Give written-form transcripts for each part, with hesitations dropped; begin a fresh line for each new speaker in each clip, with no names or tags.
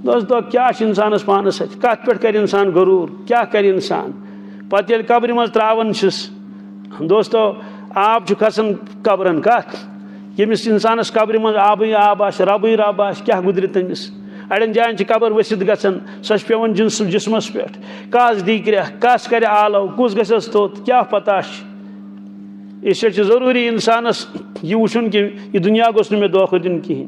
दोस्तों क्या इंसानस पानस कत पे कर इंसान गरूर क्या कर इंसान पत कब्र मज त्रावन दोस्तों आब खसन कब्रन कत यमिस इंसानस कब्र मज आब आब रब रब क्या गुजर तमिस अड़न जान कब्र वसित गसन सो पेवन जिस्मस पे कस दी क्रेह कस कर आलो कुस गस तोत क्या पता इस जरूरी इंसानस यह वुचन कि यह दुनिया गोस मे धोखा दिन कहें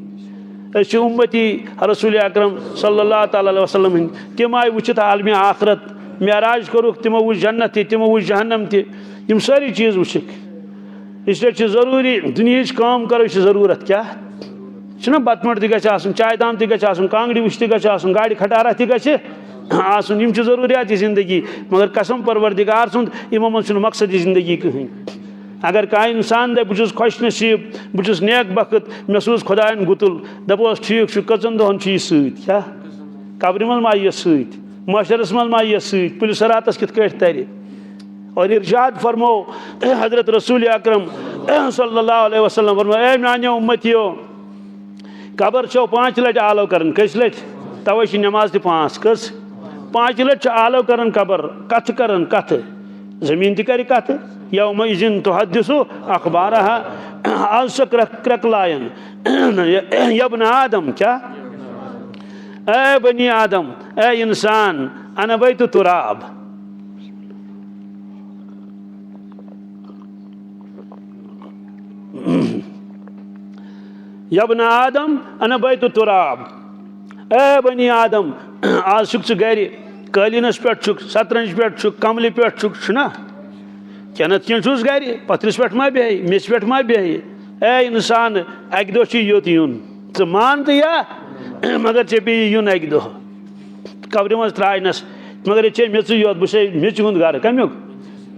उम्मती रसूल अकरम सल्लल्लाहु अलैहि वसल्लम तम आय वुचित आलम आखरत मेराज कोरुक तिमो वुच जन्नत तिमो वुच जहन्नम तम सारी चीज वुचिक इसलिए जरूरी दुनिया काम करो जरूरत क्या बतमट तक चाय दाम तक कांगड़ी वुच तक गाड़ी खटारा तक जरूरियात जिंदगी मगर कसम परवरदिगार सुंद इमो मन मकसद जिंदगी कहीं अगर कह इंसान दे बहुत खुश नसीब बहुत नेक बखत मे सूज खुदायन गुतुल दपोस ठीक कचन दोहन क्या कब्र मज मा यह सशरस मज मा यह पुलिस रातस कित तर और इरशाद फरमो हजरत रसूल अकरम सल्लल्लाहु अलैहि वसल्लम फरमो ए मानियो उम्मतियो कब्र छो 5 लट आलो करन कस लट तवे नमाज त 5 कस 5 लट आलो करन कब्र कथ करन कथ जमीन त कर कथ यौम इज़िन तुहद्दिसु अखबारहा आज से क्रकलायन यब्न आदम क्या ए बनी आदम ए इंसान अना बैतु तुराब यब्न आदम अना बैतु तुराब ए बनी आदम आज छुक गर कालीनस पे सतरंज पे कमल पे ना कनत कस गर पथरस पे मा बेह मिस पे मा बेह ए इंसान अक दो योत यून मान तो या मगर चे पे यून अक दो कब्र मज त्रानस मगर ये मेच योत बह मेच हुंद गर कमुक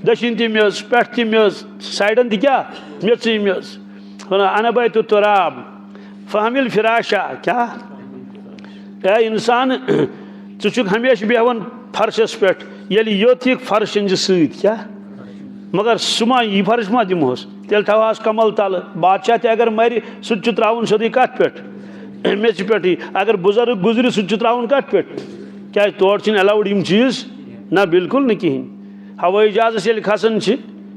दशिन तमेज पे तमेज साइडन क्या मेच मेज अना बैतु तुराब फहमिल फिराशा क्या ए इंसान चुक हमेशा बेहवन फर्शस पे ये योत फर्श क्या मगर सुमा यह फर्श मा दिमोस तेल थवास कमल तल बादशाह ते अगर मर सह त्रावन सोदी कत पे मेच पे अगर बुजुर्ग गुजर सह त्रावन कत पे क्या तोड़ अलाउड यम चीज ना बिल्कुल न कहें हवाई जहाज ये खसान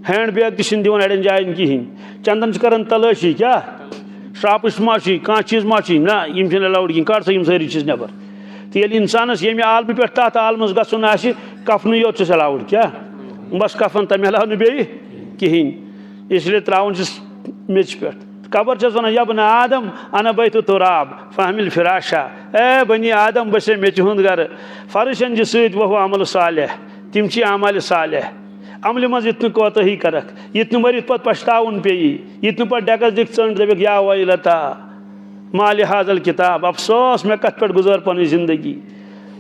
हैंड बैग तन दिवान अड़न जायन कहें चंदन कर तलाशी क्या श्रापस मा कह चीज मा ना यम अलाउड कहें कड़ सा सारी चीज नबर तो ये इंसानस ये आलम पे तथ आलमस गन कफन योत अलाउड क्या बस कफन तमें अलाव बे कहें इसलिए त्रावन मेच पे कब्र वन यबन आदम अना बैतु तुराब फहमिल फिराशा ए बनी आदम बसे मेच हुंद गर फर्शन सत वह अमल सालह तिम अमल सालह अमल मज ये कोताही करक ये मरित पे पछतावन पे ये पे डेकस दिख चंड दबिक या वैलता माल हाजल किताब अफसोस मे कत पे गुजर पन जिंदगी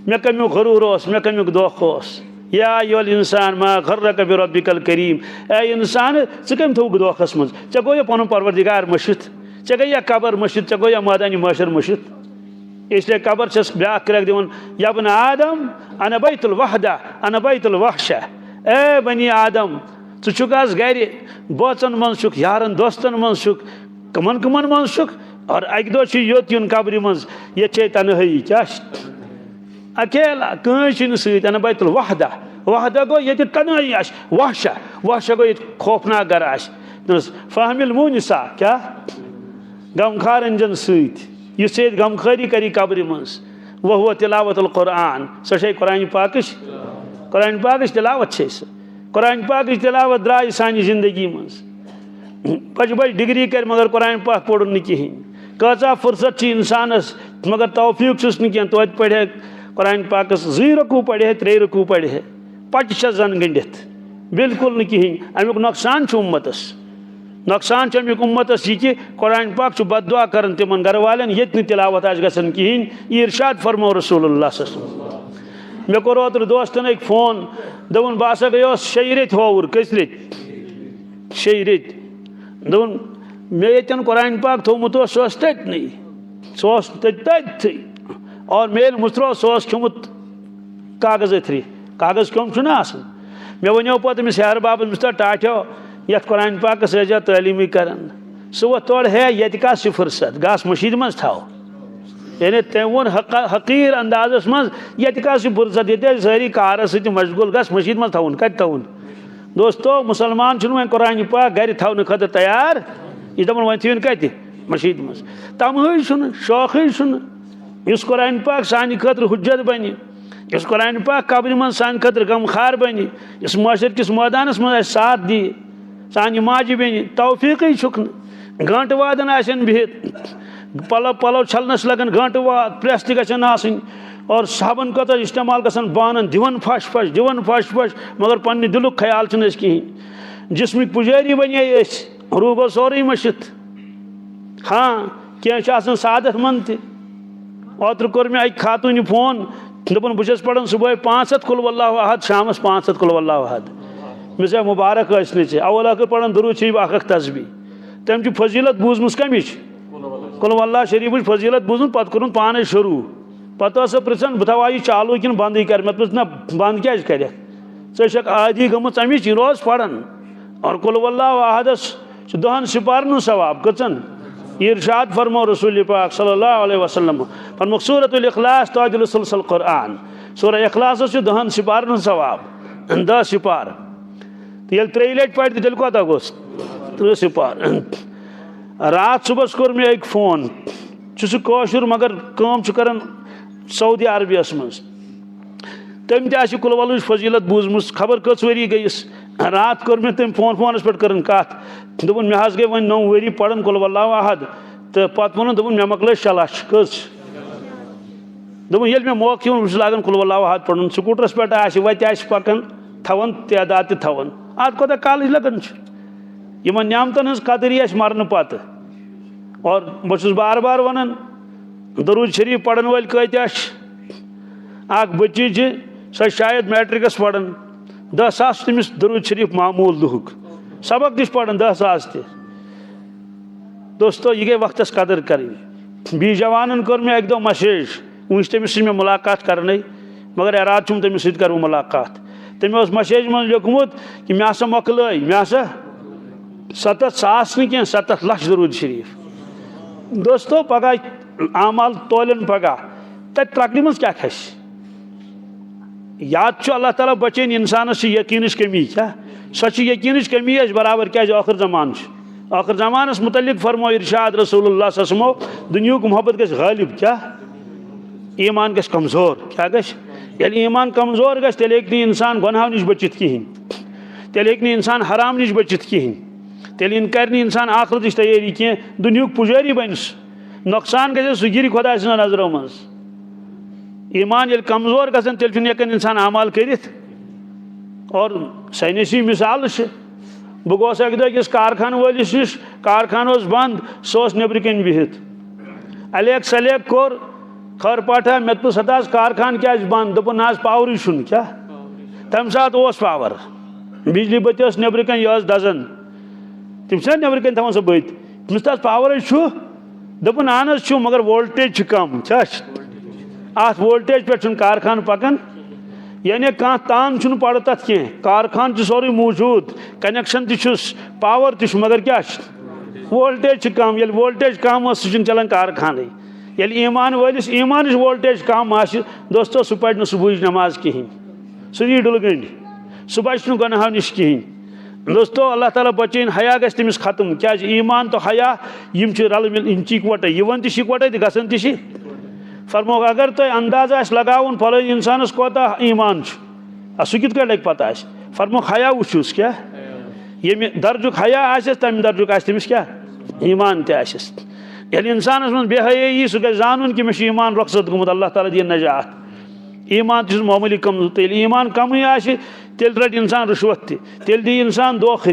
मे कम्युक गरूर मे कम्युक दोख या योल इंसान मा गर्रक बिरब्बिकल करीम ए इंसान कम थोक दोखस मज चे गो पन परवरदिगार मशित चे गई कब्र मशित चे गो मैदान महशर मशित इसलिए कब्र छस ब्या क्रक दिवन यबन आदम अना बैतुल वहदा अना बैतुल वहशा ए बनी आदम चुकास गर बोचन मन छुक यारन दोस्तन मन छुक कमन कमन मन छुक और अक दो योत यून कब्र मज ये तनहाई क्या अकेला कहीं सना बैतुल वहदा वहदा गो ये तनहाई वहशा वहशा गो ये खौफनाक गर फहमिल मुनिसा क्या गमखारन जन सत गमखारी करी कब्र मज वह तिलावतुल कुरान सह कुरान पाकश तिलावत कुरान पाकश तिलावत द्राय सानि जिंदगी मज बज बज डिग्री कर मगर कुरान पाक पोड़ न कहें कचा फुर्सत इंसानस मगर तौफीक चुस न तो पढ़े कुरान पाकस 2 रकू पढ़े 3 रकू पढ़े पच जन गंडित बिल्कुल न कहें अमुक नुकसान उम्मतस नुकसान अमुक उम्मतस यह कि कुरान पाक बददुआ कर तिमन घर वालन ये तिलावत गसन कहें इरशाद फरमो रसूलुल्लाह मे कोर ओत्र दोस्तन एक फोन दोन बह हसा गो 6 रेत होवर कस रेत 6 रेत दोन मे ये कुरान पाक थोमुत सह तथन सह तथी और मेल मुस्तरो सह खमुत कागज अथरी कागज कम मे वनो पे तमिस यार बाब मिस्टर टाठो ये कुरान पाकस रजा तालीमी कर सह वो तोड़ है ये फुर्सत गास मशीद मज थाओ यानी तम वो हकीर अंदाजस मज ये फुर्सत ये सारी कार सत मशगूल गस मशीद मज थवन कत थवन दोस्तों मुसलमान वो कुरान पाक गर थवन खत तैयार यह दपान वो थवन कत मशीद मज तमह शौक इस कुरान पाक सान खतर हुज्जत बन इस कुरान पाक कब्र मन सान खतर गमखार बन इस माशर किस मैदानस मज साथ दी सान माजि बन तौफीक घंट वादन आसन बिहित पलव पलव छलनस लगन घंट वाद प्रेस तन और साबन कत इस्तेमाल गसन बानन दिवन फश फश मगर पन्ने दिलुक ख्याल कहें जिस्मिक पुजारी बने रू गो सोरे मशित हाँ कह सादत मन तोत्र कोर मे अक खातून फोन दोपन बस पढ़ान सुबह 500 कुल वल्लाहु अहद शामस 500 कुल वल्लाहु अहद मे मुबारक चे अवल पढ़ान दुरूद शरीफ अख तस्बी तम फजीलत बूजम कमिच कुल वल्लाह शरीफ फजीलत बूजम पे कोर पान शुरू पे पृछन बह थवा यह चालू कि बंद कर मे ना बंद क्या कर षक आदि गमत अमिच यह रोज पढ़ान और कुल वल्लाहु अहदस 10 सिपारन सवाब कचन इरशाद फरमो रसूल पाक सल्लल्लाहु अलैहि वसल्लम फरमो सूरतुल इखलास ताजुल सलसल कुरान सूरह इखलास 10 सिपारन सवाब 10 सिपार तो ये 3 लट पढ़ तेल कत गोस 3 सिपार रात सुबह कोर मे एक फोन कशुर मगर कम कर सऊदी अरबियस मज तम तह कुल वल फजीलत बूजम खबर कस वरी गईस रात कोर मे तम फोनस पे कर कत दोपन मे गई वो 9 वरी पढ़न कुल वल्लाहु अहद तो पे वोन दोपन मे मकल 6 लाख कस दोपन ये मे मौके बस लागान कुल वल्लाहु अहद पढ़न स्कूटरस पे वत पकन थवन तदाद थवन अत कोता कॉलेज लगन इन नियामतन हज कदरी मरन पत और बस बार बार वनान दरूद शरीफ पढ़न वल कत बच्ची सह शायद मैट्रिकस पढ़न 10 सास तमिस दरूद शरीफ मामूल दुहुक सबक दिश पढ़न 10 सास त दोस्तों यह गई वक्त कदर कर बी जवान कर मे एक दो मैसेज वो तमिस मे मुलाकात करने मगर इराद चुम तमिस सत कर मुलाकात तमें मैसेज मन लिखमुत कि मे हसा मकल मे हसा 7 सास न 7 लाख दरूद शरीफ दोस्तों पगह आमाल तोलन पगह तक तरक्की मज क्या खस याद अल्लाह ताला बचन इंसानस यकीन कमी क्या सो यकीन कमी बराबर क्या आखिर जमानस मुतलिक फरमो इरशाद रसूलुल्लाह सल्लल्लाहु अलैहि वसल्लम दुनिया मोहब्बत गस गालिब क्या ईमान गस कमजोर क्या गस यदि ईमान कमजोर गस तेल हेक इंसान गुनाह नश बचित कहें तेल हेक इंसान हराम नश बचित कहें तेल कर इंसान आखिरत तैयारी कह दुनिया पुजारी बन नुकसान गए सह गिर खुदा नजरों मज ईमान ये कमजोर गसन तेल हेकन इंसान अमाल कर और साइंसी मिसाल बह गोस अक दस कारखान वलिस नश कारखान बंद सह नबर कन बिहित अलेक सलेक कोर खर पाठा मे तो सत कारखान क्या बंद दोपन आज पावर क्या तम सात पावर बिजली बत्ती नबर कन यह दजन तम नबर कन थवान सह बत तमिस पावर दोपन अहन मगर वोल्टेज कम क्या अत वोल्टेज पे कारखान पकान यानी कह तान पड़ तथ कह कारखान सोरे मौजूद कनेक्शन पावर मगर क्या वोल्टेज कम ये वोल्टेज कम सह चलान कारखान ये ईमान वलिस ईमान वोल्टेज कम दोस्तों सह पढ़ सुबह नमाज कहें सह डुलगंड सह बच गुनाह नश कहें दोस्तों अल्लाह ताला बचन हया गस तमिस खत्म क्या ईमान तो हया रल मिल इकवटे यवन तकवटे गसन त फरमो अगर तुम अंदाज लगावन फल इंसानस कोता ईमान सह कित लग पता फरमो हया वुचुस क्या ये दर्जुक हया तम दर्जुक तमिस क्या ईमान तस ये इंसानस मन बेहयाई सह गई जानन कि मे ईमान रुखसत गुमुत अल्लाह ताला दी नजात ईमान तस मामूली कम तो ईमान कम तेल रट इंसान रुश्वत तेल दी इंसान दोख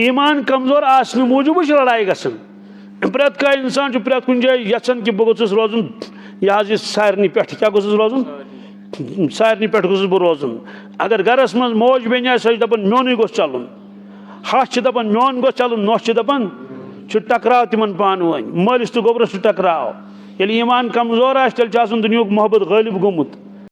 ईमान कमजोर आसने मूजूब लड़ाई गसन प्रेत का इंसान प्रेत कुन जाए यन कि बह गोस रोजन यह सारे पे क्या गोस रोजन सारे पे गोस बह रोजन अगर गरस मज मौज बन सह दपान मोन गोस चलन हस दपान मोन गोस चलन नोह दपान टकराव तिमन पान वन मलिस तो गोबरस टकराव ये ईमान कमजोर तेल दुनिया मोहब्बत गालिब गोमुत